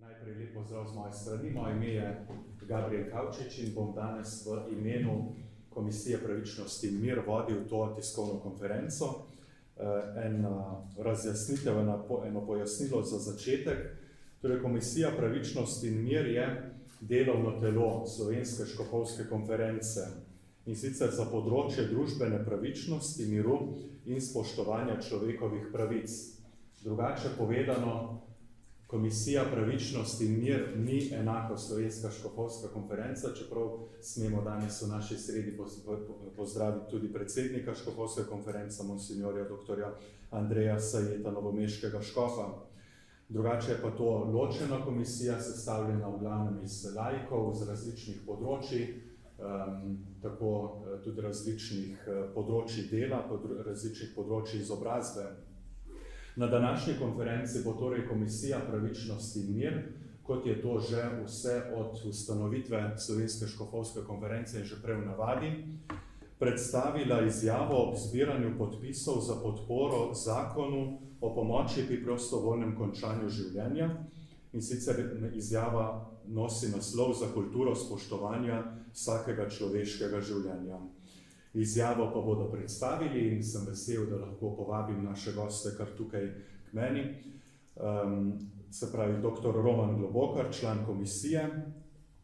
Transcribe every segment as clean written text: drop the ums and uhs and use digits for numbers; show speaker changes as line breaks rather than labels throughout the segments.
Najprej lep pozdrav z moje strani. Moje ime je Gabriel Kavčič in bom danes v imenu Komisije pravičnosti in mir vodil to tiskovno konferenco. Ena razjasnitev, eno pojasnilo za začetek. Torej, Komisija pravičnosti in mir je delovno telo Slovenske škofovske konference in sicer za področje družbene pravičnosti, miru in spoštovanja človekovih pravic. Drugače povedano, Komisija pravičnosti in mir ni enako Slovenska škofovska konferenca, čeprav smemo danes v naši sredi pozdraviti tudi predsednika škofovske konference, monsinjorja dr. Andreja Sajeta, novomeškega škofa. Drugače je pa to ločena komisija, sestavljena v glavnem iz laikov z različnih področij, tako tudi različnih področij dela, različnih področij izobrazbe. Na današnji konferenci bo torej Komisija pravičnosti in mir, kot je to že vse od ustanovitve Slovenske škofovske konference in že prej v navadi, predstavila izjavo ob zbiranju podpisov za podporo zakonu o pomoči pri prostovoljnem končanju življenja. In sicer izjava nosi naslov za kulturo spoštovanja vsakega človeškega življenja. Izjavo pa bodo predstavili in sem vesel, da lahko povabim naše goste kar tukaj k meni. Se pravi, dr. Roman Globokar, član Komisije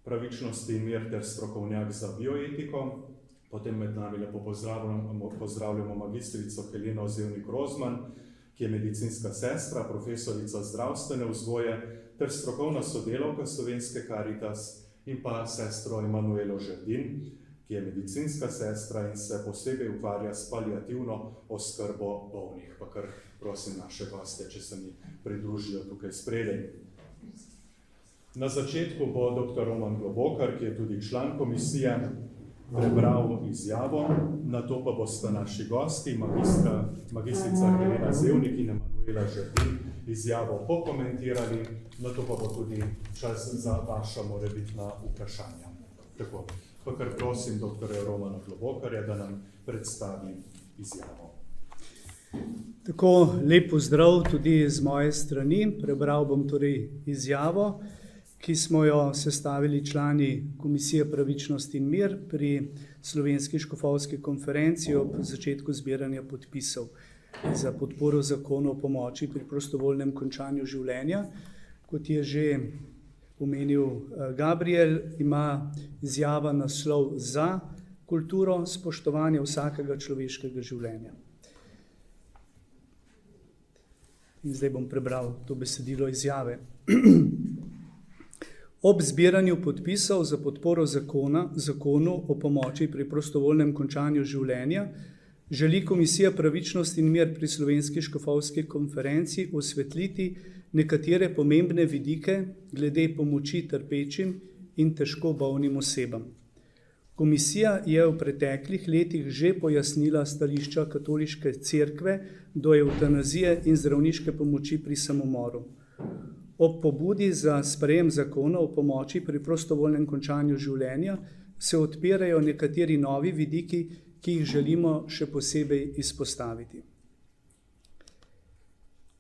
pravičnosti in mir ter strokovnjak za bioetiko. Potem med nami lepo pozdravljamo magistrico Heleno Zevnik-Rozman, ki je medicinska sestra, profesorica zdravstvene vzgoje ter strokovna sodelavka Slovenske Karitas, in pa sestro Emanuelo Žerdin, ki je medicinska sestra in se posebej ukvarja s paliativno oskrbo bolnih. Pa kar prosim naše goste, če se mi pridružijo tukaj spredaj. Na začetku bo dr. Roman Globokar, ki je tudi član komisije, prebral izjavo, nato pa bosta naši gosti, magistrica Helena Zevnik in Emanuela Žerdin, izjavo pokomentirali, nato pa bo tudi čas za vaša morebitna vprašanja. Tako. Pa kar prosim dr. Romana Globokarja, da nam predstavi izjavo.
Tako, lep pozdrav tudi z moje strani. Prebral bom torej izjavo, ki smo jo sestavili člani Komisije pravičnosti in mir pri Slovenski škofovski konferenci ob začetku zbiranja podpisov za podporo zakonu o pomoči pri prostovoljnem končanju življenja. Kot je že omenil Gabriel, ima izjava naslov za kulturo spoštovanja vsakega človeškega življenja. In zdaj bom prebral to besedilo izjave. Ob zbiranju podpisov za podporo zakonu o pomoči pri prostovoljnem končanju življenja želi Komisija pravičnosti in mir pri Slovenski škofovski konferenci osvetliti nekatere pomembne vidike glede pomoči trpečim in težko bolnim osebam. Komisija je v preteklih letih že pojasnila stališča Katoliške cerkve do evtanazije in zdravniške pomoči pri samomoru. Ob pobudi za sprejem zakona o pomoči pri prostovoljnem končanju življenja se odpirajo nekateri novi vidiki, ki jih želimo še posebej izpostaviti.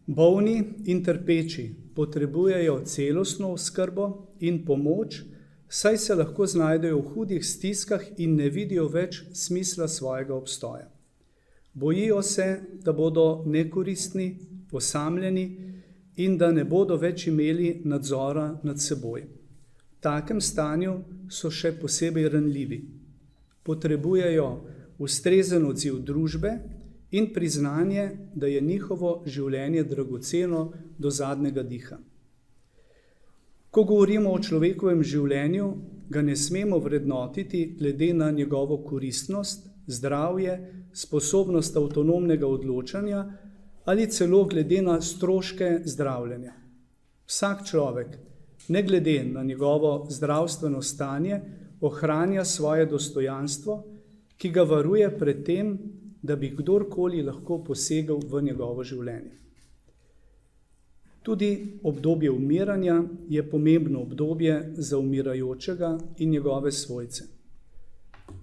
Bolni in trpeči potrebujejo celostno oskrbo in pomoč, saj se lahko znajdejo v hudih stiskah in ne vidijo več smisla svojega obstoja. Bojijo se, da bodo nekoristni, osamljeni in da ne bodo več imeli nadzora nad seboj. V takem stanju so še posebej ranljivi. Potrebujejo ustrezen odziv družbe in priznanje, da je njihovo življenje dragoceno do zadnjega diha. Ko govorimo o človekovem življenju, ga ne smemo vrednotiti glede na njegovo koristnost, zdravje, sposobnost avtonomnega odločanja ali celo glede na stroške zdravljenja. Vsak človek, ne glede na njegovo zdravstveno stanje, ohranja svoje dostojanstvo, ki ga varuje pred tem, da bi kdorkoli lahko posegel v njegovo življenje. Tudi obdobje umiranja je pomembno obdobje za umirajočega in njegove svojce.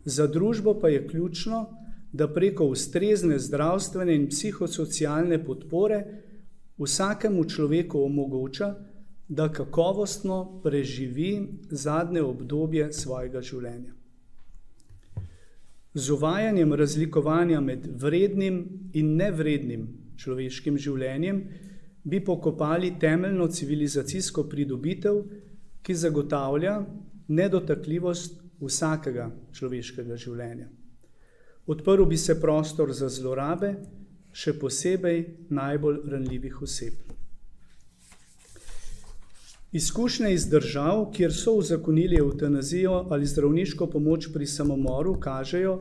Za družbo pa je ključno, da preko ustrezne zdravstvene in psihosocialne podpore vsakemu človeku omogoča, da kakovostno preživi zadnje obdobje svojega življenja. Z uvajanjem razlikovanja med vrednim in nevrednim človeškim življenjem bi pokopali temeljno civilizacijsko pridobitev, ki zagotavlja nedotakljivost vsakega človeškega življenja. Odprl bi se prostor za zlorabe, še posebej najbolj ranljivih oseb. Izkušnje iz držav, kjer so uzakonili evtanazijo ali zdravniško pomoč pri samomoru, kažejo,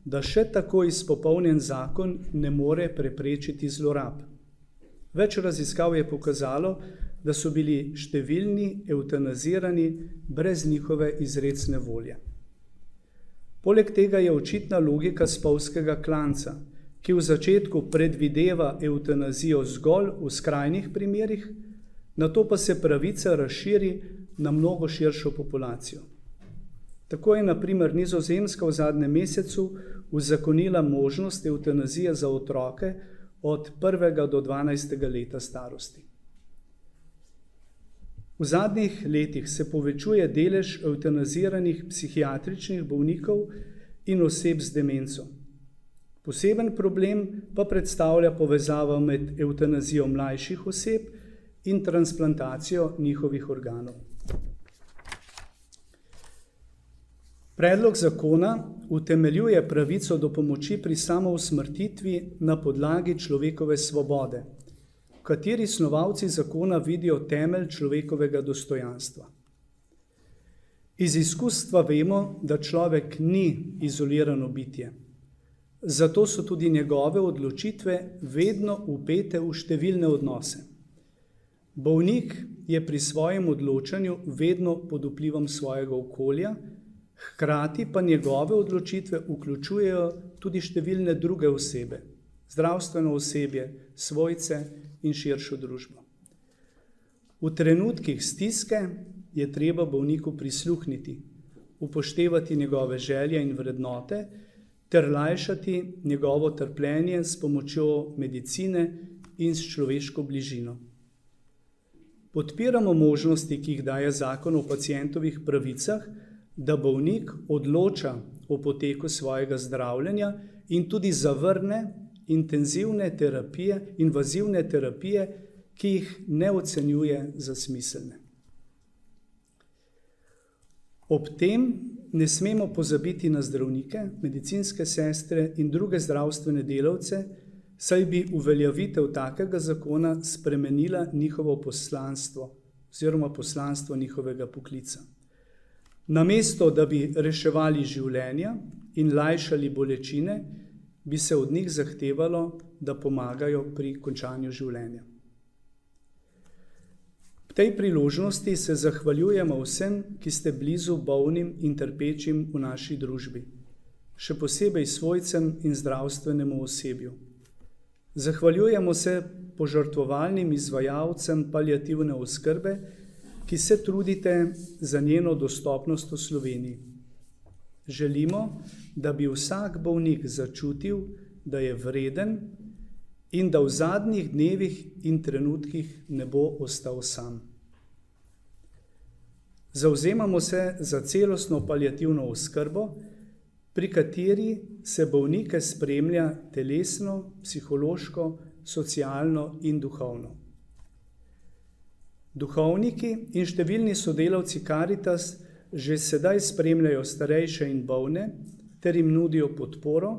da še tako izpopolnjen zakon ne more preprečiti zlorab. Več raziskav je pokazalo, da so bili številni evtanazirani brez njihove izrecne volje. Poleg tega je očitna logika spolzkega klanca, ki v začetku predvideva evtanazijo zgolj v skrajnih primerih, nato pa se pravica razširi na mnogo širšo populacijo. Tako je na primer Nizozemska v zadnjem mesecu uzakonila možnost evtanazije za otroke od 1. do 12. leta starosti. V zadnjih letih se povečuje delež evtanaziranih psihiatričnih bolnikov in oseb z demenco. Poseben problem pa predstavlja povezava med evtanazijo mlajših oseb in transplantacijo njihovih organov. Predlog zakona utemeljuje pravico do pomoči pri samousmrtitvi na podlagi človekove svobode, v kateri snovalci zakona vidijo temelj človekovega dostojanstva. Iz izkustva vemo, da človek ni izolirano bitje. Zato so tudi njegove odločitve vedno vpete v številne odnose. Bolnik je pri svojem odločanju vedno pod vplivom svojega okolja, hkrati pa njegove odločitve vključujejo tudi številne druge osebe, zdravstveno osebje, svojce in širšo družbo. V trenutkih stiske je treba bolniku prisluhniti, upoštevati njegove želje in vrednote ter lajšati njegovo trpljenje s pomočjo medicine in s človeško bližino. Podpiramo možnosti, ki jih daje zakon o pacientovih pravicah, da bolnik odloča o poteku svojega zdravljenja in tudi zavrne invazivne terapije, ki jih ne ocenjuje za smiselne. Ob tem ne smemo pozabiti na zdravnike, medicinske sestre in druge zdravstvene delavce, saj bi uveljavitev takega zakona spremenila njihovo poslanstvo oziroma poslanstvo njihovega poklica. Namesto, da bi reševali življenja in lajšali bolečine, bi se od njih zahtevalo, da pomagajo pri končanju življenja. V tej priložnosti se zahvaljujemo vsem, ki ste blizu bolnim in trpečim v naši družbi, še posebej svojcem in zdravstvenemu osebju. Zahvaljujemo se požrtvovalnim izvajalcem paliativne oskrbe, ki se trudite za njeno dostopnost v Sloveniji. Želimo, da bi vsak bolnik začutil, da je vreden in da v zadnjih dnevih in trenutkih ne bo ostal sam. Zavzemamo se za celostno paliativno oskrbo, pri kateri se bolnike spremlja telesno, psihološko, socialno in duhovno. Duhovniki in številni sodelavci Karitas že sedaj spremljajo starejše in bolne ter jim nudijo podporo,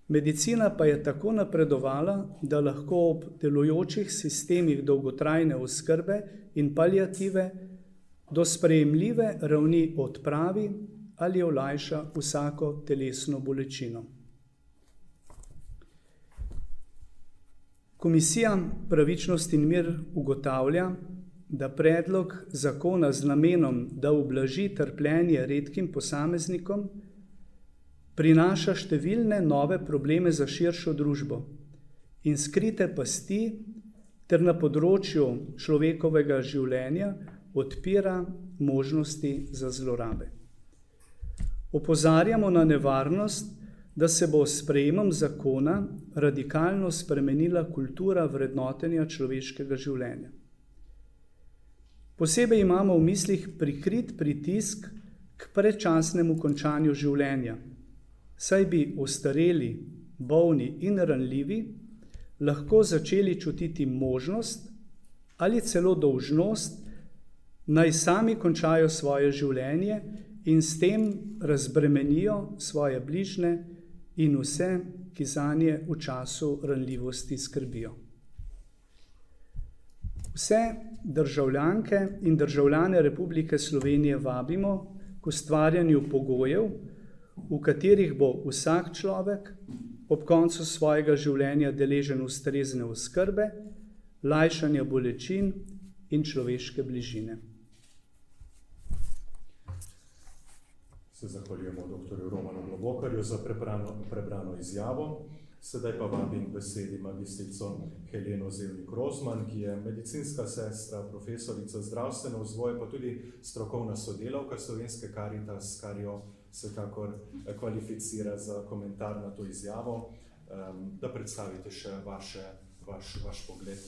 medicina pa je tako napredovala, da lahko ob delujočih sistemih dolgotrajne oskrbe in paliative do sprejemljive ravni odpravi ali olajša vsako telesno bolečino. Komisija Pravičnost in mir ugotavlja, da predlog zakona z namenom, da ublaži trpljenje redkim posameznikom, prinaša številne nove probleme za širšo družbo in skrite pasti ter na področju človekovega življenja odpira možnosti za zlorabe. Opozarjamo na nevarnost, da se bo s sprejemom zakona radikalno spremenila kultura vrednotenja človeškega življenja. Posebej imamo v mislih prikrit pritisk k predčasnemu končanju življenja, saj bi ostareli, bolni in ranljivi lahko začeli čutiti možnost ali celo dolžnost, naj sami končajo svoje življenje in s tem razbremenijo svoje bližnje in vse, ki zanje v času ranljivosti skrbijo. Vse državljanke in državljane Republike Slovenije vabimo k ustvarjanju pogojev, v katerih bo vsak človek ob koncu svojega življenja deležen ustrezne oskrbe, lajšanja bolečin in človeške bližine.
Se zahvaljujemo dr. Romanu Globokarju za prebrano izjavo. Sedaj pa vabim k besedi magistrico Heleno Zevnik-Rozman, ki je medicinska sestra, profesorica zdravstvene vzgoje, pa tudi strokovna sodelavka Slovenske Karitas, kar jo vsekakor kvalificira za komentar na to izjavo, da predstavite še vaš pogled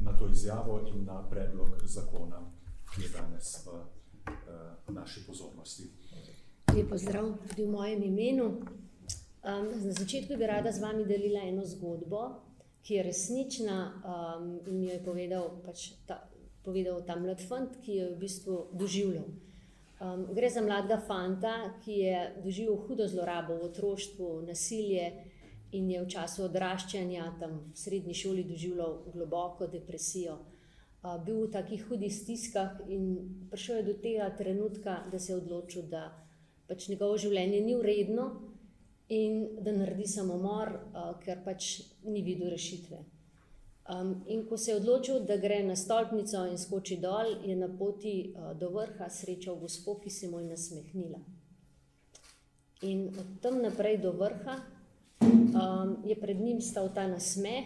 na to izjavo in na predlog zakona, ki je danes v naši pozornosti.
Lep pozdrav tudi v mojem imenu. Na začetku bi rada z vami delila eno zgodbo, ki je resnična in mi jo je povedal ta mlad fant, ki je v bistvu doživljal. Gre za mladega fanta, ki je doživel hudo zlorabo v otroštvu, nasilje in je v času odraščanja tam v srednji šoli doživljal globoko depresijo. Bil v takih hudih stiskah in prišel je do tega trenutka, da se je odločil, da pač njegovo življenje ni vredno in da naredi samomor, ker pač ni videl rešitve. In ko se je odločil, da gre na stolpnico in skoči dol, je na poti do vrha srečal gospo, ki se mu je nasmehnila. In od tam naprej do vrha je pred njim stal ta nasmeh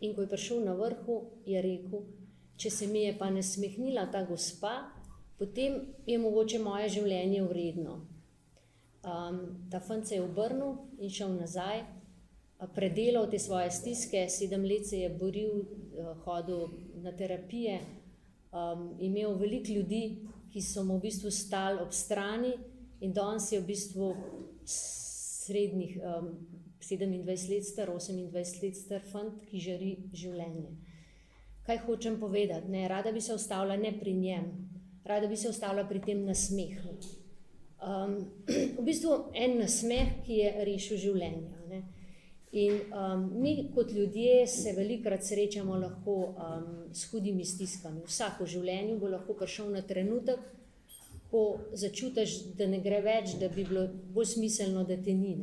in ko je prišel na vrhu, je rekel, če se mi je pa nasmehnila ta gospa, potem je mogoče moje življenje vredno. Ta fant se je obrnil in šel nazaj, predelal te svoje stiske, 7 let se je boril, hodil na terapije, imel veliko ljudi, ki so mu v bistvu stali ob strani in danes je v bistvu srednjih 27 let star, 28 let star fant, ki žari življenje. Kaj hočem povedati? Ne, rada bi se ustavila ne pri njem, rada bi se ustavila pri tem nasmehu. V bistvu en nasmeh, ki je rešil življenja. Ne? In mi kot ljudje se velikokrat srečamo lahko s hudimi stiskami. Vsak v življenju bo lahko prišel na trenutek, ko začutiš, da ne gre več, da bi bilo bolj smiselno, da te ni.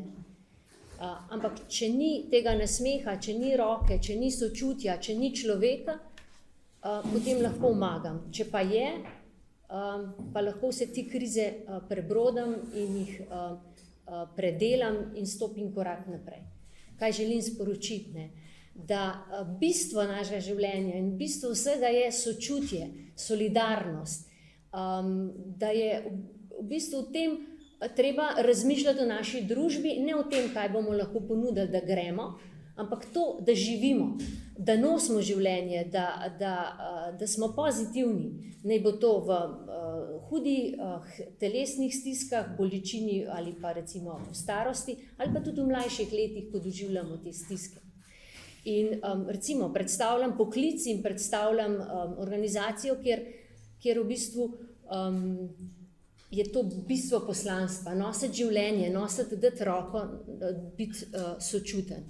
Ampak če ni tega nasmeha, če ni roke, če ni sočutja, če ni človeka, potem lahko pomagam. Če pa je, pa lahko vse te krize prebrodam in jih predelam in stopim korak naprej. Kaj želim sporočiti? Ne? Da bistvo našega življenja in bistvo vsega je sočutje, solidarnost, da je v bistvu v tem treba razmišljati o naši družbi, ne o tem, kaj bomo lahko ponudili, da gremo, ampak to, da živimo, da nosimo življenje, da smo pozitivni, naj bo to v hudih telesnih stiskah, bolečini ali pa recimo v starosti, ali pa tudi v mlajših letih, ko doživljamo te stiske. In recimo predstavljam poklic in predstavljam organizacijo, kjer v bistvu je to bistvo poslanstva, nositi življenje, nositi, dati roko, biti sočuten.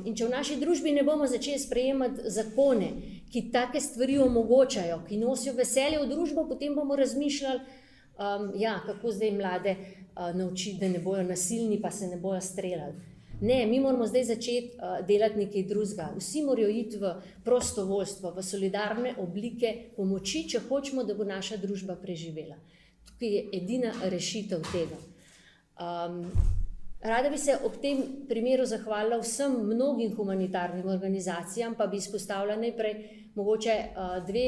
In če v naši družbi ne bomo začeli sprejemati zakone, ki take stvari omogočajo, ki nosijo veselje v družbo, potem bomo razmišljali, kako zdaj mlade naučiti, da ne bojo nasilni, pa se ne bojo streljali. Ne, mi moramo zdaj začeti delati nekaj drugega. Vsi morajo iti v prostovoljstvo, v solidarne oblike pomoči, če hočemo, da bo naša družba preživela. Tukaj je edina rešitev tega. Rada bi se ob tem primeru zahvalila vsem mnogim humanitarnim organizacijam, pa bi izpostavila najprej mogoče 2,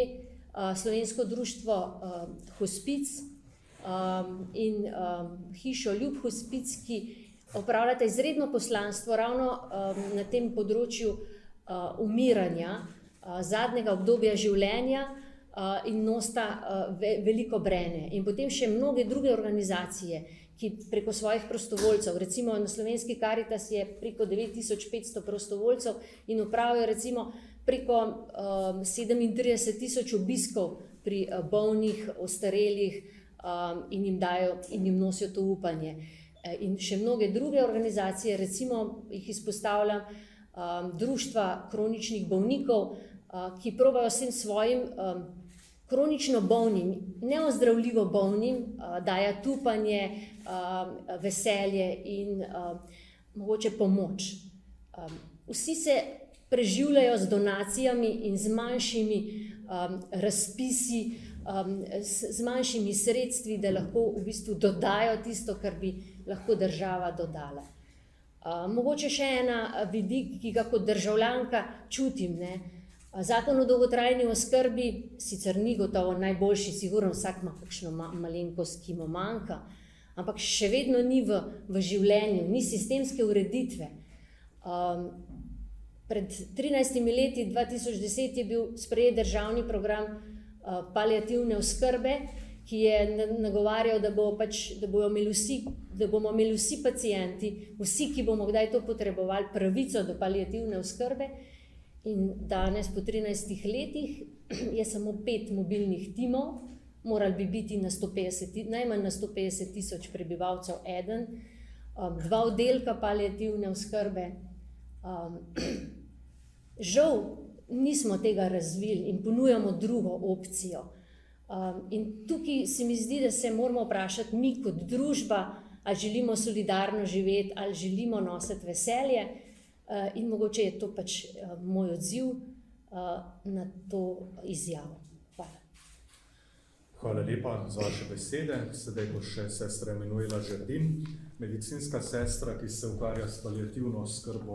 Slovensko društvo Hospic in hišo Ljub Hospic, ki opravljata izredno poslanstvo ravno na tem področju umiranja, zadnjega obdobja življenja, in nosita veliko breme. In potem še mnoge druge organizacije, ki preko svojih prostovoljcev, recimo na Slovenski Karitas je preko 9500 prostovoljcev in opravijo recimo preko 37 000 obiskov pri bolnih, ostarelih in jim nosijo to upanje. In še mnoge druge organizacije, recimo jih izpostavljam, društva kroničnih bolnikov, ki probajo vsem svojim kronično bolnim, neozdravljivo bolnim, dajati upanje, veselje in mogoče pomoč. Vsi se preživljajo z donacijami in z manjšimi razpisi, z manjšimi sredstvi, da lahko v bistvu dodajo tisto, kar bi lahko država dodala. Mogoče še ena vidik, ki ga kot državljanka čutim, ne. Zakon o dolgotrajni oskrbi sicer ni gotovo najboljši, sigurno vsak ima kakšno malenkost, ki mu manjka, ampak še vedno ni v življenju, ni sistemske ureditve. Pred 13 leti, 2010, je bil sprejet državni program paliativne oskrbe, ki je nagovarjal, da bomo imeli vsi pacienti, vsi, ki bomo kdaj to potrebovali, pravico do paliativne oskrbe. In danes, po 13 letih, je samo 5 mobilnih timov, morali bi biti najmanj na 150 000 prebivalcev eden, 2 oddelka paliativne oskrbe. Žal nismo tega razvili in ponujamo drugo opcijo. In tukaj se mi zdi, da se moramo vprašati mi kot družba, ali želimo solidarno živeti, ali želimo nositi veselje. In mogoče je to pač moj odziv na to izjavo. Hvala.
Hvala lepa za vaše besede. Sedaj bo še sestra Emanuela Žerdin, medicinska sestra, ki se ukvarja s paliativno oskrbo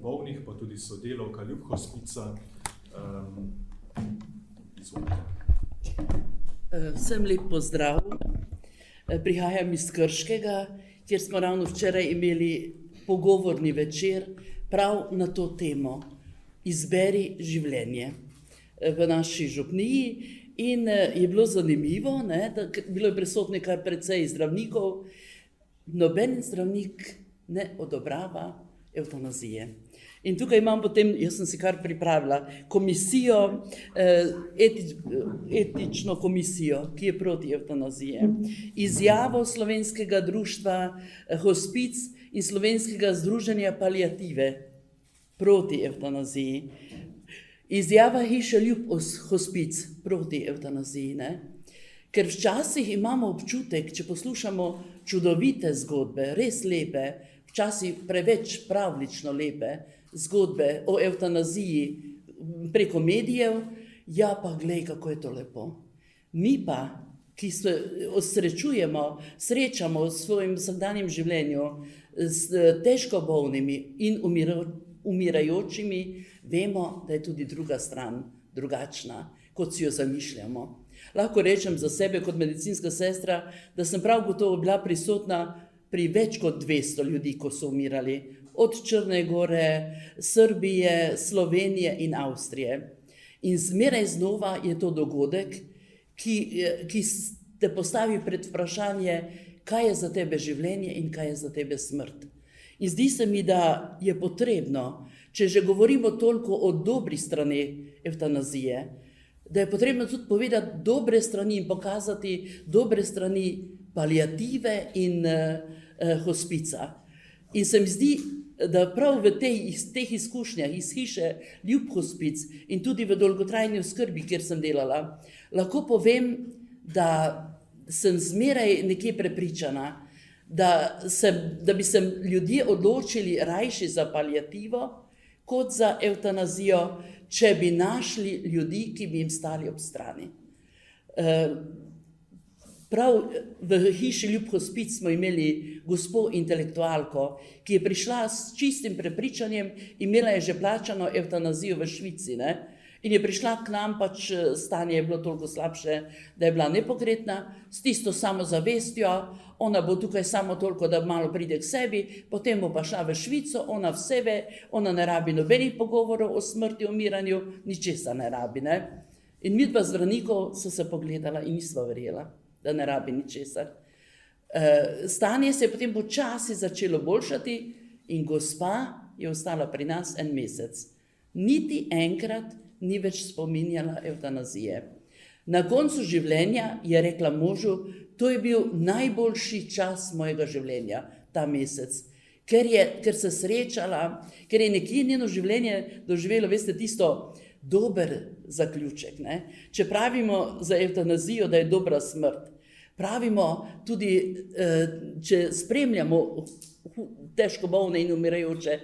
bolnih, pa tudi sodelavka Ljub Hospica. Izvolite.
Vsem lep pozdrav. Prihajam iz Krškega, kjer smo ravno včeraj imeli pogovorni večer prav na to temo. Izberi življenje v naši župniji. In je bilo zanimivo, ne, da bilo je prisotno kar precej zdravnikov. Noben zdravnik ne odobrava evtanazije. In tukaj imam potem, jaz sem si kar pripravila, komisijo, etično komisijo, ki je proti evtanazije. Izjavo Slovenskega društva Hospic in Slovenskega združenja paliative proti evtanaziji. Izjava Hiše Ljub Hospic proti evtanaziji, ne? Ker včasih imamo občutek, če poslušamo čudovite zgodbe, res lepe, včasih preveč pravljično lepe zgodbe o evtanaziji preko medijev, ja pa glej, kako je to lepo. Mi pa, ki se srečamo v svojem vsakdanjem življenju s težko bolnimi in umirajočimi, vemo, da je tudi druga stran drugačna, kot si jo zamišljamo. Lahko rečem za sebe kot medicinska sestra, da sem prav gotovo bila prisotna pri več kot 200 ljudi, ko so umirali, od Črne Gore, Srbije, Slovenije in Avstrije. In zmeraj znova je to dogodek, ki te postavi pred vprašanje, kaj je za tebe življenje in kaj je za tebe smrt. In zdi se mi, da je potrebno, če že govorimo toliko o dobri strani evtanazije, da je potrebno tudi povedati dobre strani in pokazati dobre strani paliative in hospica. In se mi zdi, da prav v teh izkušnjah iz hiše Ljub Hospic in tudi v dolgotrajni oskrbi, kjer sem delala, lahko povem, da sem zmeraj nekje prepričana, da bi se ljudje odločili rajši za paliativo, kot za evtanazijo, če bi našli ljudi, ki bi jim stali ob strani. Prav v hiši Ljub Hospic smo imeli gospo intelektualko, ki je prišla s čistim prepričanjem, imela je že plačano evtanazijo v Švici, ne? In je prišla k nam, pač stanje je bilo toliko slabše, da je bila nepokretna, s tisto samozavestjo, ona bo tukaj samo toliko, da malo pride k sebi, potem bo pa šla v Švico, ona vse ve, ona ne rabi nobenih pogovorov o smrti, o umiranju, ničesar ne rabi, ne? In mi dva zdravnikov so se pogledala in nisva verjela, da ne rabi ničesar. Stanje se je potem počasi začelo boljšati in gospa je ostala pri nas 1 mesec. Niti enkrat ni več spominjala evtanazije. Na koncu življenja je rekla možu, to je bil najboljši čas mojega življenja, ta mesec. Ker se srečala, ker je nekje njeno življenje doživelo, veste, tisto dober zaključek. Ne? Če pravimo za evtanazijo, da je dobra smrt, pravimo tudi, če spremljamo težko bolne in umirajoče,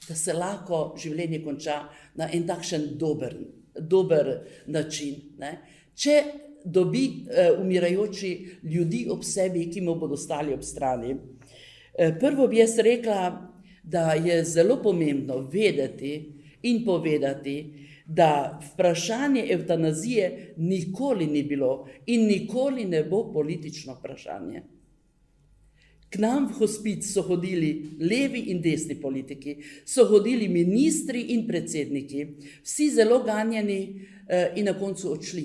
da se lahko življenje konča na en takšen dober način. Ne? Če dobi umirajoči ljudi ob sebi, ki mu bodo stali ob strani. Prvo bi jaz rekla, da je zelo pomembno vedeti in povedati, da vprašanje evtanazije nikoli ni bilo in nikoli ne bo politično vprašanje. K nam v hospic so hodili levi in desni politiki, so hodili ministri in predsedniki, vsi zelo ganjeni in na koncu odšli.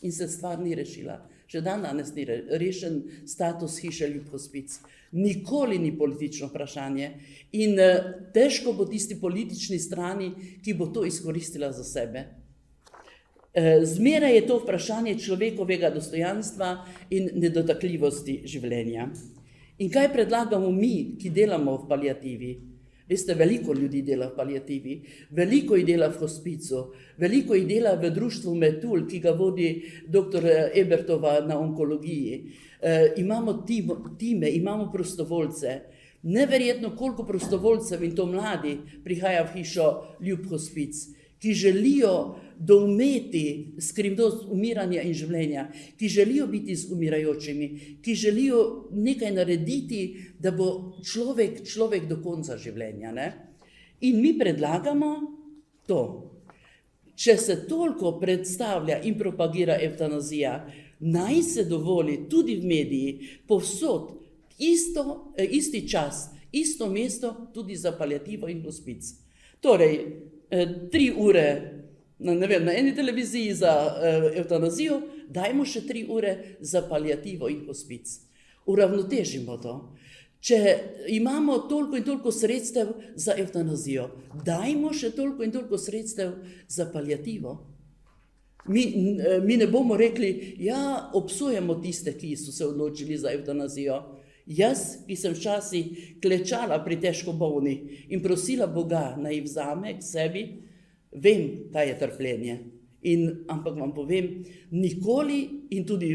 In se stvar ni rešila. Že danes ni rešen status hiše Ljub hospic. Nikoli ni politično vprašanje in težko bo tisti politični strani, ki bo to izkoristila za sebe. Zmeraj je to vprašanje človekovega dostojanstva in nedotakljivosti življenja. In kaj predlagamo mi, ki delamo v paliativi? Veste, veliko ljudi dela v paliativi, veliko jih dela v hospicu, veliko jih dela v društvu Metul, ki ga vodi dr. Ebertova na onkologiji. Imamo time, imamo prostovoljce. Neverjetno, koliko prostovoljcev in to mladi prihaja v hišo Ljub hospic, ki želijo doumeti skrivnost umiranja in življenja, ki želijo biti z umirajočimi, ki želijo nekaj narediti, da bo človek do konca življenja. Ne? In mi predlagamo to. Če se toliko predstavlja in propagira evtanazija, naj se dovoli tudi v mediji, povsod, isti čas, isto mesto tudi za paliativo in hospic. Torej, 3 ure na eni televiziji za evtanazijo, dajmo še 3 ure za paliativo in hospic. Uravnotežimo to. Če imamo toliko in toliko sredstev za evtanazijo, dajmo še toliko in toliko sredstev za paliativo. Mi ne bomo rekli, ja, obsojamo tiste, ki so se odločili za evtanazijo. Jaz, ki sem včasih klečala pri težko bolni in prosila Boga, naj jih vzame k sebi, vem, kaj je trpljenje. Ampak vam povem, nikoli in tudi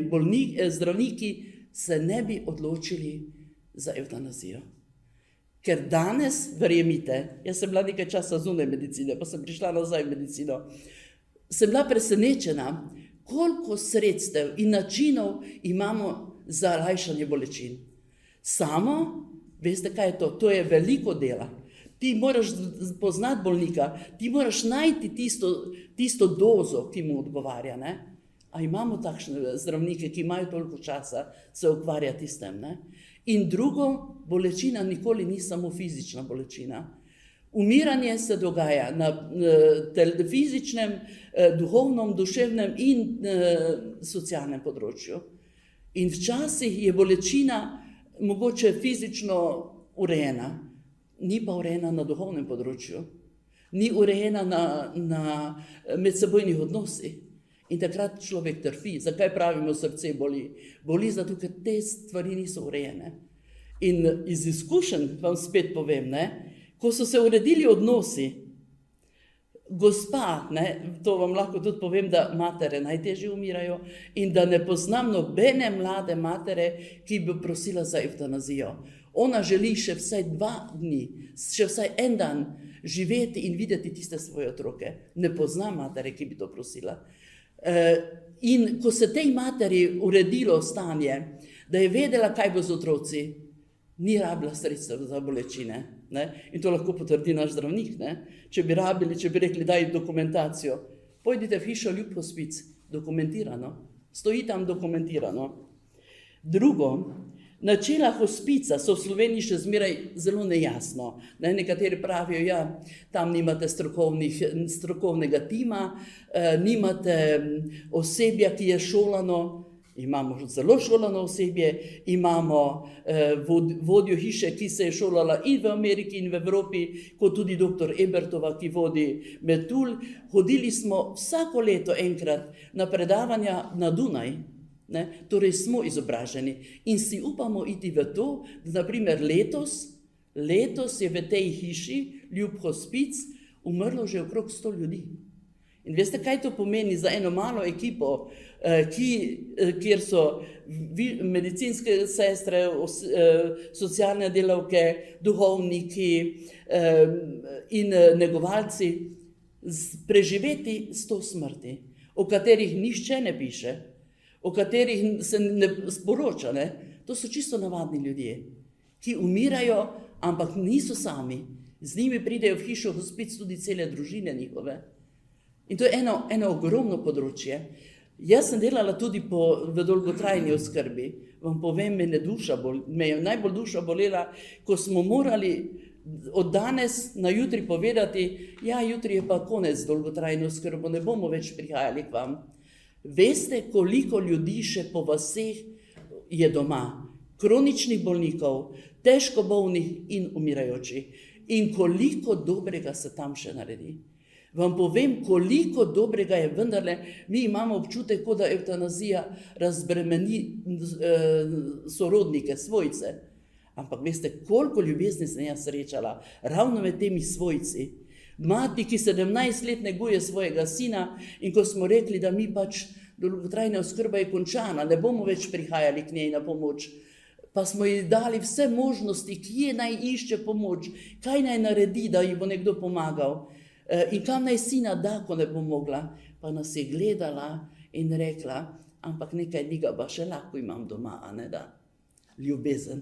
zdravniki se ne bi odločili za evtanazijo. Ker danes, verjemite, jaz sem bila nekaj časa zunaj medicine, pa sem prišla nazaj v medicino, sem bila presenečena, koliko sredstev in načinov imamo za lajšanje bolečin. Samo, veste kaj je to? To je veliko dela. Ti moraš poznati bolnika, ti moraš najti tisto dozo, ki mu odgovarja. Ne? A imamo takšne zdravnike, ki imajo toliko časa se ukvarjati s tem. Ne? In drugo, bolečina nikoli ni samo fizična bolečina. Umiranje se dogaja na fizičnem, duhovnem, duševnem in socialnem področju. In včasih je bolečina mogoče fizično urejena, ni pa urejena na duhovnem področju, ni urejena na medsebojnih odnosih. In takrat človek trpi. Zakaj pravimo srce boli? Boli zato, ker te stvari niso urejene. In iz izkušenj vam spet povem, ne, ko so se uredili odnosi, gospa, ne, to vam lahko tudi povem, da matere najtežje umirajo in da ne poznam nobene mlade matere, ki bi prosila za evtanazijo. Ona želi še vsaj 2 dni, še vsaj 1 dan živeti in videti tiste svoje otroke. Ne poznam matere, ki bi to prosila. In ko se tej materi uredilo stanje, da je vedela, kaj bo z otroci, ni rabila sredstev za bolečine. Ne? In to lahko potrdi naš zdravnik. Ne? Če bi rekli, daj dokumentacijo, pojdite v hišo Ljub hospic, dokumentirano, stoji tam dokumentirano. Drugo, Načela hospica so v Sloveniji še zmeraj zelo nejasno. Nekateri pravijo, ja, tam nimate strokovnega tima, nimate osebja, ki je šolano. Imamo zelo šolano osebje, imamo vodjo hiše, ki se je šolala in v Ameriki in v Evropi, kot tudi dr. Ebertova, ki vodi Metul. Hodili smo vsako leto enkrat na predavanja na Dunaj. Torej smo izobraženi in si upamo iti v to, da naprimer letos je v tej hiši, Ljub hospic, umrlo že okrog 100 ljudi. In veste, kaj to pomeni za eno malo ekipo, kjer so medicinske sestre, socialne delavke, duhovniki in negovalci, preživeti 100 smrti, o katerih nišče ne piše, o katerih se ne sporoča. To so čisto navadni ljudje, ki umirajo, ampak niso sami. Z njimi pridejo v hišo hospic tudi cele družine njihove. In to je eno ogromno področje. Jaz sem delala tudi v dolgotrajni oskrbi. Vam povem, me je najbolj duša bolela, ko smo morali od danes na jutri povedati, ja, jutri je pa konec dolgotrajne oskrbe, ne bomo več prihajali k vam. Veste, koliko ljudi še po vaseh je doma, kroničnih bolnikov, težko bolnih in umirajočih. In koliko dobrega se tam še naredi. Vam povem, koliko dobrega je vendarle. Mi imamo občutek, kot da evtanazija razbremeni sorodnike, svojce. Ampak veste, koliko ljubezni sem jaz srečala, ravno med temi svojci. Mati, ki 17 let neguje svojega sina, in ko smo rekli, da mi pač dolgotrajna oskrba je končana, ne bomo več prihajali k njej na pomoč, pa smo ji dali vse možnosti, kje naj išče pomoč, kaj naj naredi, da ji bo nekdo pomagal in kam naj sina da, ko ne bo mogla. Pa nas je gledala in rekla, ampak nekaj njega pa še lahko imam doma, a ne da? Ljubezen.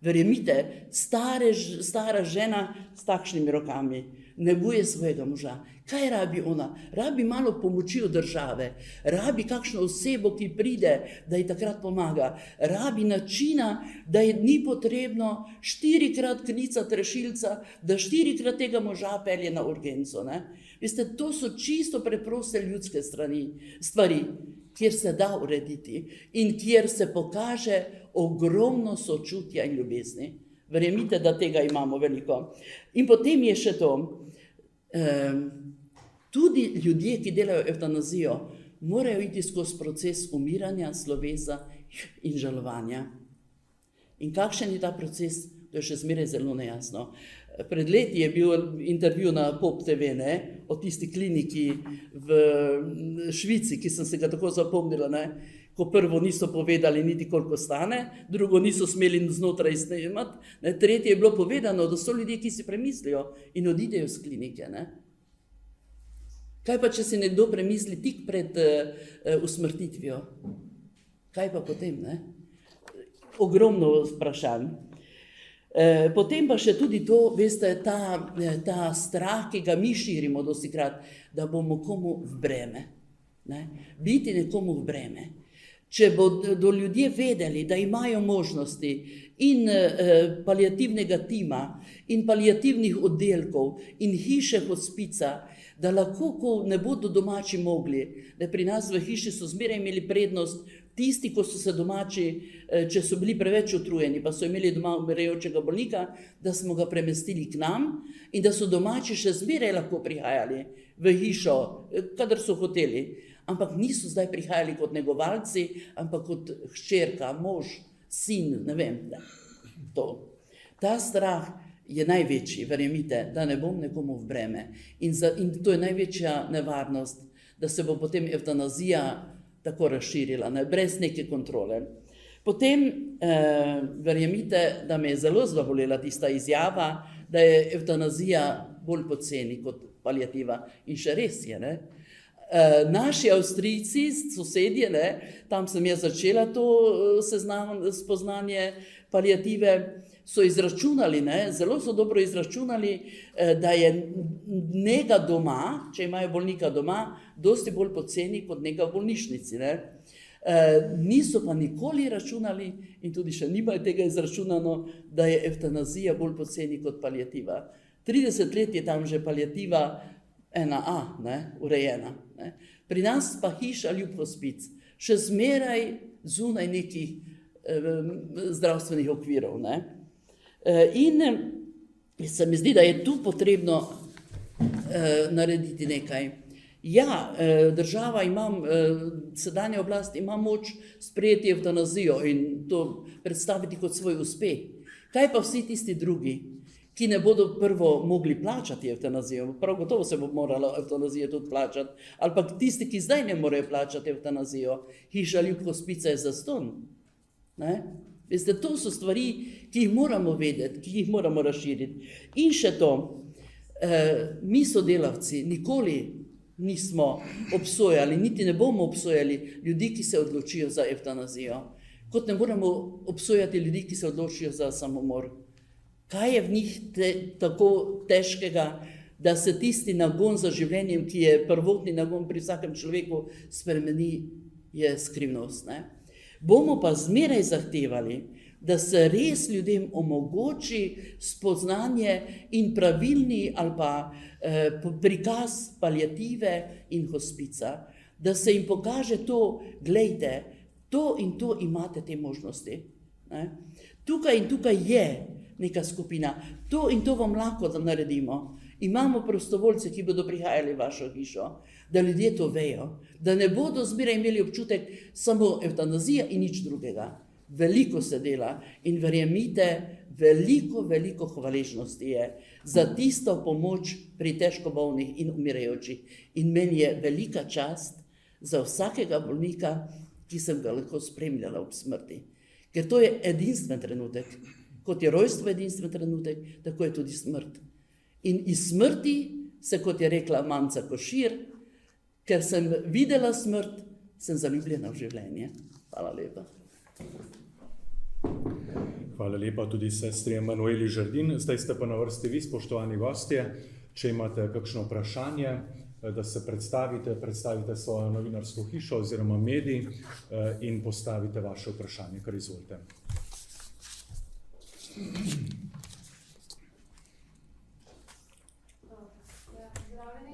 Verjemite, stara žena s takšnimi rokami neguje svojega moža. Kaj rabi ona? Rabi malo pomoči od države, rabi kakšno osebo, ki pride, da ji takrat pomaga, rabi načina, da ji ni potrebno 4-krat klicati rešilca, da 4-krat tega moža pelje na urgenco. Veste, to so čisto preproste ljudske stvari, kjer se da urediti in kjer se pokaže ogromno sočutja in ljubezni. Verjemite, da tega imamo veliko. In potem je še to. Tudi ljudje, ki delajo evtanazijo, morajo iti skozi proces umiranja, slovesa in žalovanja. In kakšen je ta proces, to je še zmeraj zelo nejasno. Pred leti je bil intervju na Pop TV, o tisti kliniki v Švici, ki sem se ga tako zapomnila, ko prvo niso povedali niti koliko stane, drugo niso smeli znotraj snemati, tretje je bilo povedano, da so ljudje, ki si premislijo in odidejo z klinike. Kaj pa, če si nekdo premisli tik pred usmrtitvijo? Kaj pa potem? Ogromno vprašanj. Potem pa še tudi to, veste, ta strah, ki ga mi širimo dostikrat, da bomo komu v breme. Biti nekomu v breme. Če bodo ljudje vedeli, da imajo možnosti in paliativnega tima, in paliativnih oddelkov, in hiše hospica, da lahko, ko ne bodo domači mogli, da pri nas v hiši so zmeraj imeli prednost tisti, ko so se domači, če so bili preveč utrujeni, pa so imeli doma umirajočega bolnika, da smo ga premestili k nam in da so domači še zmeraj lahko prihajali v hišo, kadar so hoteli. Ampak niso zdaj prihajali kot negovalci, ampak kot hčerka, mož, sin, ne vem. To. Ta strah je največji, verjemite, da ne bom nekomu v breme. In to je največja nevarnost, da se bo potem evtanazija tako razširila, brez neke kontrole. Potem, verjemite, da me je zelo zabolela tista izjava, da je evtanazija bolj poceni kot paliativa. In še res je, Naši Avstrijci, sosedje, tam sem jaz začela to spoznanje paliative, so izračunali, zelo so dobro izračunali, da je nega doma, če imajo bolnika doma, dosti bolj poceni kot nega v bolnišnici. Niso pa nikoli računali in tudi še nimajo tega izračunano, da je evtanazija bolj poceni kot paliativa. 30 let je tam že paliativa 1A, ne, urejena. Ne. Pri nas pa hiša Ljub hospic, še zmeraj zunaj nekih zdravstvenih okvirov. Ne. In se mi zdi, da je tu potrebno narediti nekaj. Ja, država ima, sedanja oblast ima moč sprejeti evtanazijo in to predstaviti kot svoj uspeh. Kaj pa vsi tisti drugi, ki ne bodo prvo mogli plačati evtanazijo? Prav gotovo se bo morala evtanazija tudi plačati. Ali pa tisti, ki zdaj ne morejo plačati evtanazijo, hiša Ljub hospica je zastonj. Ne? Veste, to so stvari, ki jih moramo vedeti, ki jih moramo razširiti. In še to, mi sodelavci nikoli nismo obsojali, niti ne bomo obsojali ljudi, ki se odločijo za evtanazijo, kot ne moramo obsojati ljudi, ki se odločijo za samomor. Kaj je v njih tako težkega, da se tisti nagon za življenjem, ki je prvotni nagon pri vsakem človeku, spremeni, je skrivnost. Ne? Bomo pa zmeraj zahtevali, da se res ljudem omogoči spoznanje in pravilni ali pa prikaz paliative in hospica, da se jim pokaže to, glejte, to in to imate te možnosti. Ne? Tukaj in tukaj je neka skupina, to in to vam lahko naredimo. Imamo prostovoljce, ki bodo prihajali v vašo hišo, da ljudje to vejo, da ne bodo zmeraj imeli občutek samo evtanazija in nič drugega. Veliko se dela in verjemite, veliko hvaležnosti je za tisto pomoč pri težko bolnih in umirajočih. In meni je velika čast za vsakega bolnika, ki sem ga lahko spremljala ob smrti. Ker to je edinstven trenutek. Kot je rojstvo edinstven trenutek, tako je tudi smrt. In iz smrti se, kot je rekla Manca Košir, ker sem videla smrt, sem zaljubljena v življenje. Hvala lepa.
Hvala lepa tudi sestri Emanueli Žerdin. Zdaj ste pa na vrsti vi, spoštovani gostje. Če imate kakšno vprašanje, da se predstavite svojo novinarsko hišo oziroma medij in postavite vaše vprašanje, kar izvolite.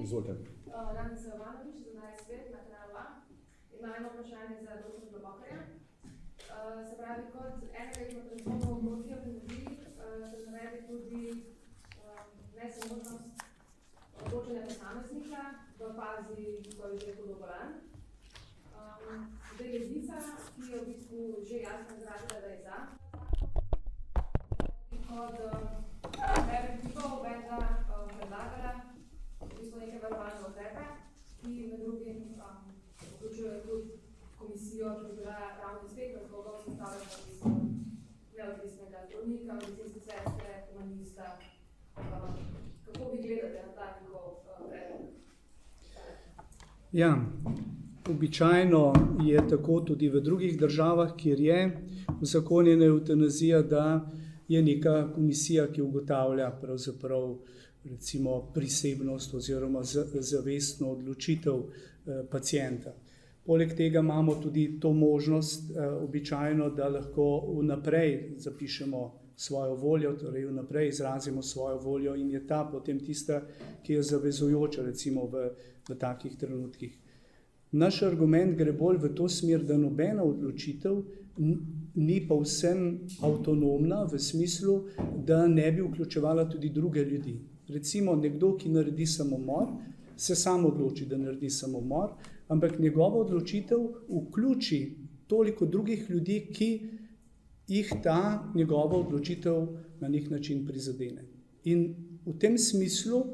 Izvolite.
Danes Jovanovič, 12 let, na kanalu A. Imam eno vprašanje za dr. Globokarja. Se pravi, kot enega izmed razlogov motnje v ljudi se navede tudi nezmožnost odločanja posameznika v fazi, ko je že hudo bolan. Zdaj Levica, ki je v bistvu že jasno izrazila, da je za, kot preventivo uvedla, predlagala v bistvu neke varovalne ukrepe, ki med drugim vključujejo tudi komisijo, ki bi bila ravno iz teh razlogov sestavljena iz neodvisnega zdravnika, medicinske sestre, humanista. Kako vi gledate na ta njihov predlog?
Ja, običajno je tako tudi v drugih državah, kjer je uzakonjena evtanazija, da je neka komisija, ki ugotavlja pravzaprav recimo prisebnost oziroma zavestno odločitev pacienta. Poleg tega imamo tudi to možnost običajno, da lahko vnaprej zapišemo svojo voljo, torej vnaprej izrazimo svojo voljo in je ta potem tista, ki je zavezujoča recimo v takih trenutkih. Naš argument gre bolj v to smer, da nobena odločitev ni povsem avtonomna v smislu, da ne bi vključevala tudi druge ljudi. Recimo nekdo, ki naredi samomor, se sam odloči, da naredi samomor, ampak njegova odločitev vključi toliko drugih ljudi, ki jih ta njegova odločitev na nek način prizadene. In v tem smislu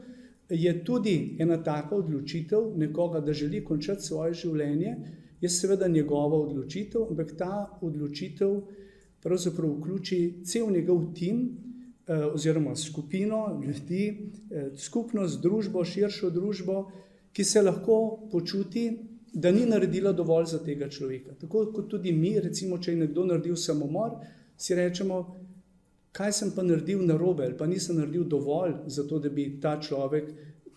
je tudi ena taka odločitev nekoga, da želi končati svoje življenje, je seveda njegova odločitev, ampak ta odločitev pravzaprav vključi cel njegov tim oziroma skupino ljudi, skupnost, družbo, širšo družbo, ki se lahko počuti, da ni naredila dovolj za tega človeka. Tako kot tudi mi, recimo, če je nekdo naredil samomor, si rečemo, kaj sem pa naredil narobe, ali pa nisem naredil dovolj za to, da bi ta človek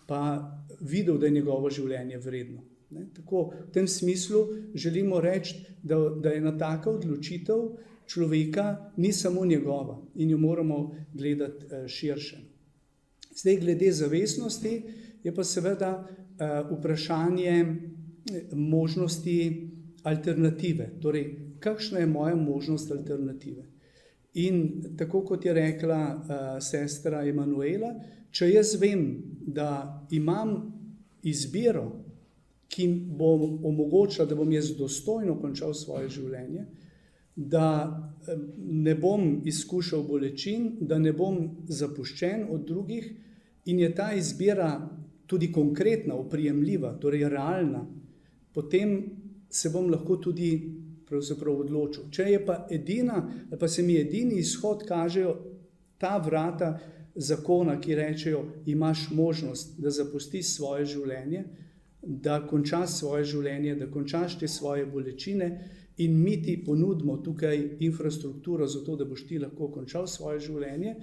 pa videl, da je njegovo življenje vredno. Ne? Tako, v tem smislu želimo reči, da je ena taka odločitev človeka ni samo njegova in jo moramo gledati širše. Zdaj, glede zavestnosti je pa seveda vprašanje možnosti alternative. Torej, kakšna je moja možnost alternative? In tako kot je rekla sestra Emanuela, če jaz vem, da imam izbiro, ki bo omogočila, da bom jaz dostojno končal svoje življenje, da ne bom izkušal bolečin, da ne bom zapuščen od drugih in je ta izbira tudi konkretna, oprijemljiva, torej realna, potem se bom lahko tudi pravzaprav odločil. Če je pa pa se mi edini izhod kažejo ta vrata zakona, ki rečejo, imaš možnost, da zapustiš svoje življenje, da končaš svoje življenje, da končaš te svoje bolečine in mi ti ponudimo tukaj infrastrukturo za to, da boš ti lahko končal svoje življenje,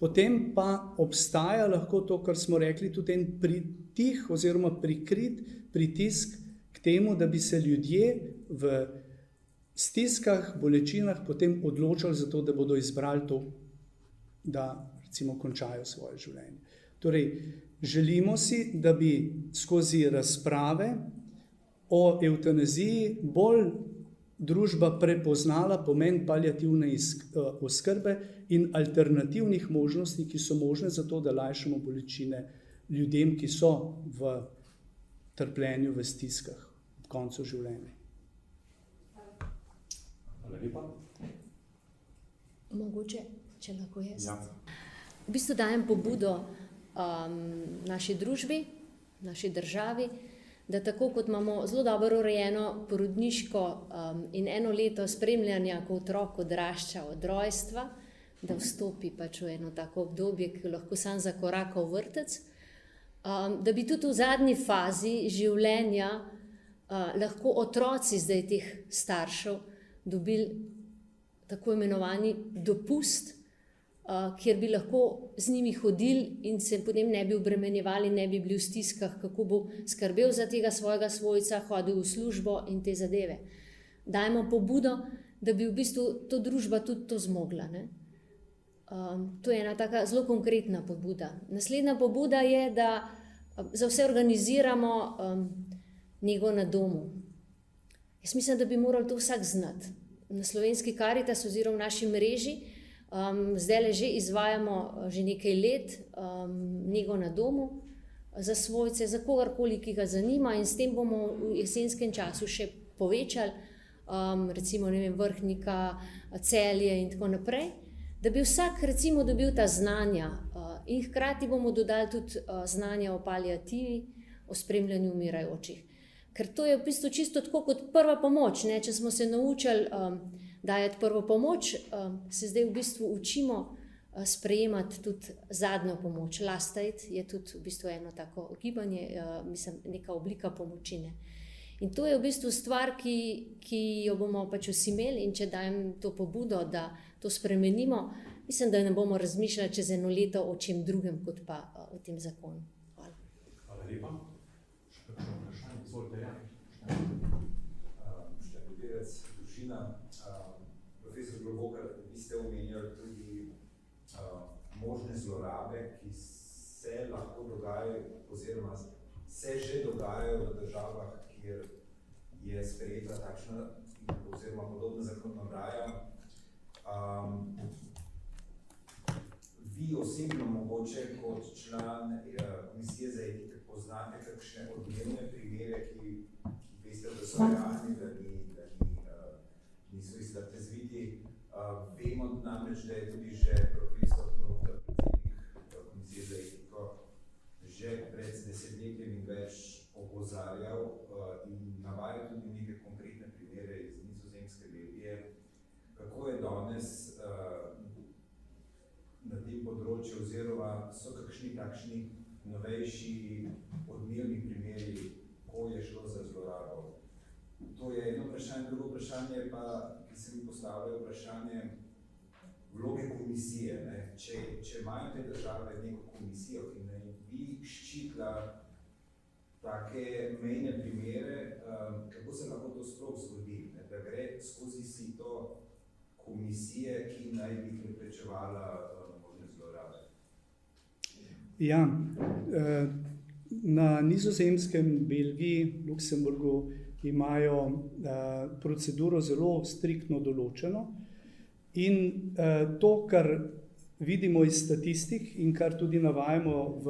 potem pa obstaja lahko to, kar smo rekli, tudi en pritih oziroma prikrit pritisk k temu, da bi se ljudje v stiskah, bolečinah potem odločali za to, da bodo izbrali to, da recimo končajo svoje življenje. Torej, želimo si, da bi skozi razprave o evtanaziji bolj družba prepoznala pomen paliativne oskrbe in alternativnih možnosti, ki so možne za to, da lajšamo bolečine ljudem, ki so v trpljenju, v stiskah v koncu življenja.
Hvala lepa.
Mogoče, če lahko jaz.
Ja.
V bistvu dajem pobudo naši družbi, naši državi, da tako kot imamo zelo dobro urejeno porodniško in eno leto spremljanja, ko otrok odrašča od rojstva, da vstopi pač v eno tako obdobje, ki lahko sam zakoraka v vrtec, da bi tudi v zadnji fazi življenja lahko otroci zdaj teh staršev dobili tako imenovani dopust, kjer bi lahko z njimi hodili in se potem ne bi obremenjevali, ne bi bili v stiskah, kako bo skrbel za tega svojega svojca, hodil v službo in te zadeve. Dajmo pobudo, da bi v bistvu to družba tudi to zmogla. Ne? To je ena taka zelo konkretna pobuda. Naslednja pobuda je, da za vse organiziramo nego na domu. Jaz mislim, da bi morali to vsak znati. Na Slovenski Karitas oziroma v naši mreži zdaj že izvajamo že nekaj let nego na domu za svojce, za kogarkoli, ki ga zanima, in s tem bomo v jesenskem času še povečali, recimo ne vem, Vrhnika, Celje in tako naprej, da bi vsak recimo dobil ta znanja in hkrati bomo dodali tudi znanja o paliativi, o spremljanju umirajočih. Ker to je v bistvu čisto tako kot prva pomoč, ne? Če smo se naučili dajati prvo pomoč, se zdaj v bistvu učimo sprejemati tudi zadnjo pomoč. Last aid je tudi v bistvu eno tako gibanje, mislim, neka oblika pomoči. Ne? In to je v bistvu stvar, ki jo bomo pač vsi imeli, in če dajem to pobudo, da to spremenimo, mislim, da ne bomo razmišljali čez eno leto o čem drugem, kot pa o tem zakonu. Hvala.
Hvala lepa. Še kakšno vprašanje? Izvolite, ja.
Štempelec Dušina. Profesor Globokar, vi ste omenjali tudi možne zlorabe, ki se lahko dogajajo oziroma se že dogajajo v državah, kjer je sprejeta takšna oziroma podobna zakonodaja. Vi osebno mogoče kot član Komisije za etiko poznate kakšne odmevne primere, ki veste, da so realni, da niso izraziti. Vemo namreč, da je tudi že profesor Novtar, predsednik Komisije za etiko, že pred desetletjem in več opozarjal in navajal tudi neke konkretne primere iz Nizozemske, Belgije, kako je danes na tem področju, oziroma so kakšni takšni novejši odmevni primeri, ko je šlo za zlorabo. To je eno vprašanje. Drugo vprašanje pa, ki se mi postavlja, vprašanje vloge komisije. Ne? Če imajo te države neko komisijo, ki naj bi ščitila take mejne primere, kako se lahko to sploh zgodi, ne, da gre skozi sito komisije, ki naj bi preprečevala možne zlorabe?
Ja, na Nizozemskem, Belgiji, Luksemburgu imajo proceduro zelo striktno določeno in to, kar vidimo iz statistik in kar tudi navajamo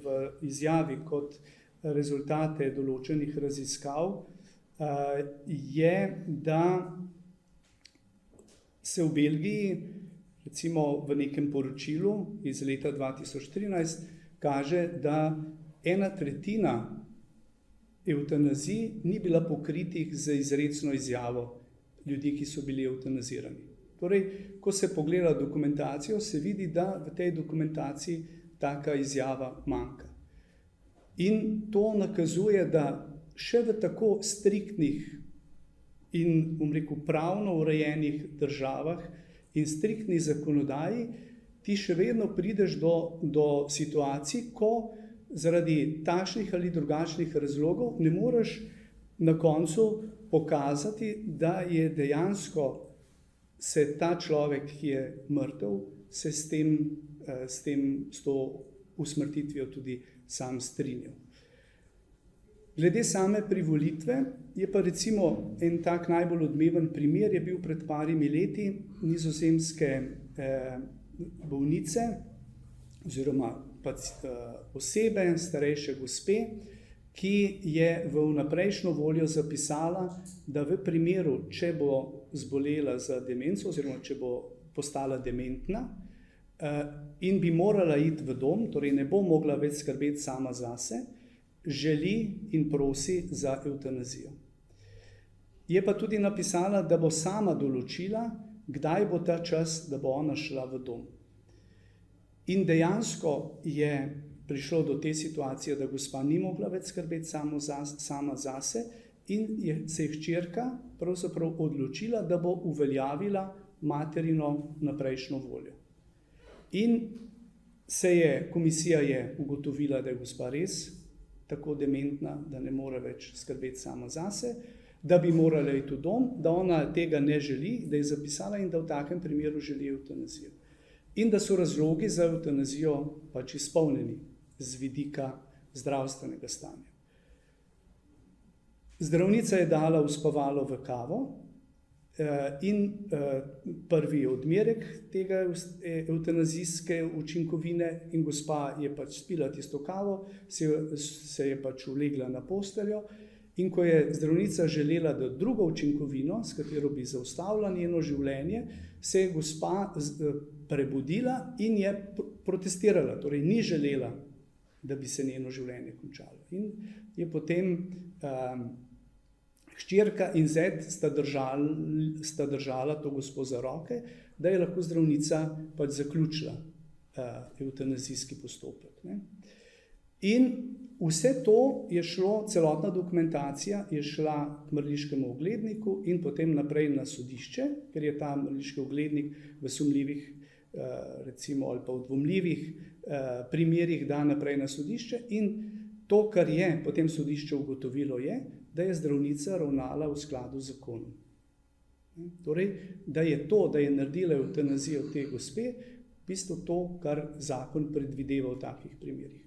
v izjavi kot rezultate določenih raziskav, je, da se v Belgiji, recimo v nekem poročilu iz leta 2013, kaže, da 1/3 evtanazij ni bila pokritih z izrecno izjavo ljudi, ki so bili evtanazirani. Torej, ko se pogleda dokumentacijo, se vidi, da v tej dokumentaciji taka izjava manjka. In to nakazuje, da še v tako striktnih in, bom rekel, pravno urejenih državah in striktni zakonodaji, ti še vedno prideš do situacij, ko zaradi takšnih ali drugačnih razlogov ne moreš na koncu pokazati, da je dejansko se ta človek, ki je mrtev, se s to usmrtitvijo tudi sam strinjal. Glede same privolitve je pa recimo en tak najbolj odmeven primer je bil pred parimi leti nizozemske bolnice oziroma osebe, starejše gospe, ki je v vnaprejšnjo voljo zapisala, da v primeru, če bo zbolela za demenco oziroma če bo postala dementna in bi morala iti v dom, torej ne bo mogla več skrbeti sama zase, želi in prosi za evtanazijo. Je pa tudi napisala, da bo sama določila, kdaj bo ta čas, da bo ona šla v dom. In dejansko je prišlo do te situacije, da gospa ni mogla več skrbeti sama zase in se je hčerka pravzaprav odločila, da bo uveljavila materino naprejšnjo voljo. In komisija je ugotovila, da je gospa res tako dementna, da ne more več skrbeti sama zase, da bi morala iti v dom, da ona tega ne želi, da je zapisala in da v takem primeru želi evtanazijo. In da so razlogi za evtanazijo pač izpolnjeni z vidika zdravstvenega stanja. Zdravnica je dala uspavalo v kavo in prvi odmerek tega evtanazijske učinkovine in gospa je pač spila tisto kavo, se je pač ulegla na posteljo in ko je zdravnica želela dati drugo učinkovino, s katero bi zaustavila njeno življenje, se je gospa prebudila in je protestirala, torej ni želela, da bi se njeno življenje končalo. In je potem hčerka in zet sta držala to gospo za roke, da je lahko zdravnica pač zaključila evtanazijski postopek. Ne? In vse to je šlo, celotna dokumentacija je šla k mrliškemu ogledniku in potem naprej na sodišče, ker je ta mrliški oglednik v sumljivih recimo ali pa v dvomljivih primerih da naprej na sodišče in to, kar je potem sodišče ugotovilo je, da je zdravnica ravnala v skladu z zakonom. Torej, da je naredila evtanazijo te gospe, v bistvu to, kar zakon predvideva v takih primerih.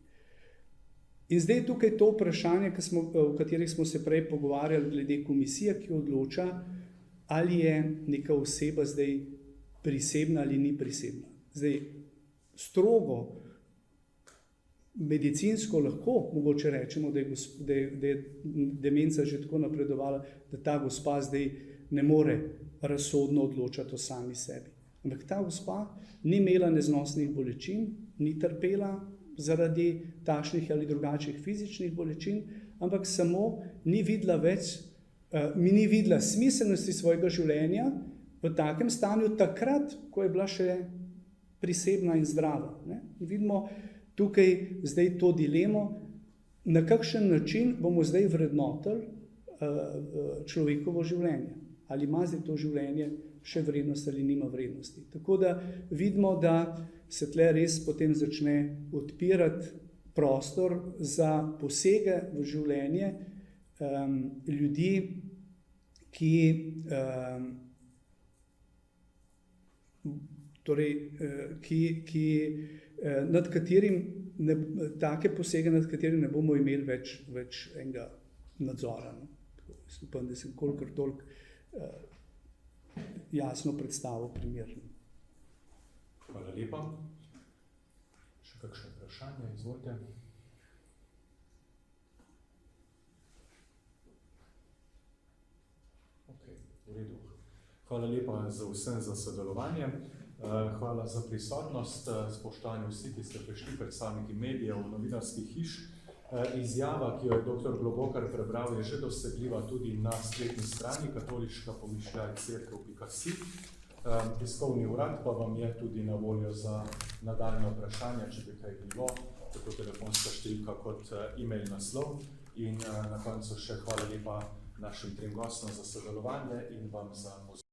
In zdaj tukaj to vprašanje, o katerih smo se prej pogovarjali glede komisije, ki odloča, ali je neka oseba zdaj prisebna ali ni prisebna. Zdaj, strogo medicinsko lahko mogoče rečemo, da je demenca že tako napredovala, da ta gospa zdaj ne more razsodno odločati o sami sebi. Ampak ta gospa ni imela neznosnih bolečin, ni trpela zaradi takšnih ali drugačnih fizičnih bolečin, ampak samo ni videla smiselnosti svojega življenja v takem stanju takrat, ko je bila še prisebna in zdrava. Ne? Vidimo tukaj zdaj to dilemo, na kakšen način bomo zdaj vrednotili človekovo življenje. Ali ima zdaj to življenje še vrednost ali nima vrednosti. Tako da vidimo, da se tle res potem začne odpirati prostor za posege v življenje, ljudi, nad katerim take posege, nad katerim ne bomo imeli več enega nadzora. No. Upam, da sem kolikor toliko jasno predstavil primer.
Hvala lepa. Še kakšno vprašanje? Izvolite. Okay, v redu. Hvala lepa vsem za sodelovanje. Hvala za prisotnost, spoštovani vsi, ki ste prišli, predstavniki medijev, novinarskih hiš. Izjava, ki jo je dr. Globokar prebral, je že dosegljiva tudi na spletni strani katoliška-cerkev.si. Tiskovni urad pa vam je tudi na voljo za nadaljne vprašanja, če bi kaj bilo, tako telefonska številka kot e-mail naslov. In na koncu še hvala lepa našim trem gostom za sodelovanje in vam za pozornost.